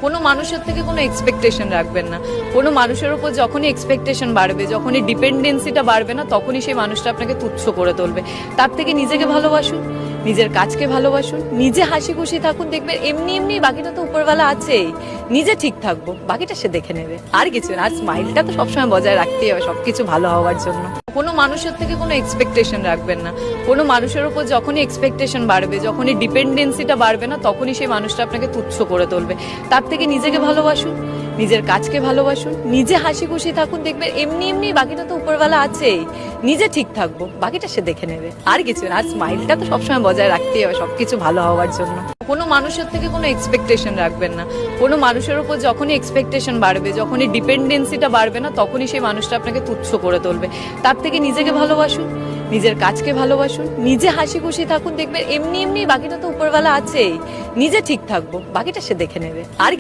কোনো মানুষের থেকে কোনো এক্সপেকটেশন রাখবেন না। কোনো মানুষের উপর যখনই এক্সপেকটেশন বাড়বে, যখনই ডিপেন্ডেন্সিটা বাড়বে না, তখনই সেই মানুষটা আপনাকে তুচ্ছ করে তুলবে। তার থেকে নিজেকে ভালোবাসুন, নিজের কাজকে ভালোবাসুন, নিজে হাসি খুশি থাকুন, দেখবেন এমনি এমনি বাকিটা তো উপরওয়ালা আছেই। নিজে ঠিক থাকবো, বাকিটা সে দেখে নেবে। আর কিছু না, আর স্মাইলটা তো সবসময় বজায় রাখতেই হবে সবকিছু ভালো হওয়ার জন্য। কোনো মানুষের থেকে কোনো এক্সপেকটেশন রাখবেন না। কোনো মানুষের উপর যখনই এক্সপেকটেশন বাড়বে, যখনই ডিপেন্ডেন্সিটা বাড়বে না, তখনই সেই মানুষটা আপনাকে তুচ্ছ করে তুলবে। তার থেকে নিজেকে ভালোবাসুন, নিজের কাজকে ভালোবাসুন, নিজে হাসি খুশি থাকুন, দেখবেন এমনি এমনি বাকিটা তো উপরওয়ালা আছেই। নিজে ঠিক থাকবো, বাকিটা সে দেখে নেবে। আর কিছু না, আর স্মাইলটা তো সবসময় বজায় রাখতেই হবে সবকিছু ভালো হওয়ার জন্য। কোনো মানুষের থেকে কোনো এক্সপেকটেশন রাখবেন না। কোনো মানুষের উপর যখনই এক্সপেকটেশন বাড়বে, যখনই ডিপেন্ডেন্সিটা বাড়বে না, তখনই সেই মানুষটা আপনাকে তুচ্ছ করে তুলবে। তার থেকে নিজেকে ভালোবাসুন, নিজের কাজকে ভালোবাসুন, নিজে হাসি খুশি থাকুন, দেখবেন এমনি এমনি বাকিটা তো উপরওয়ালা আছেই। নিজে ঠিক থাকবো, বাকিটা সে দেখে নেবে। আর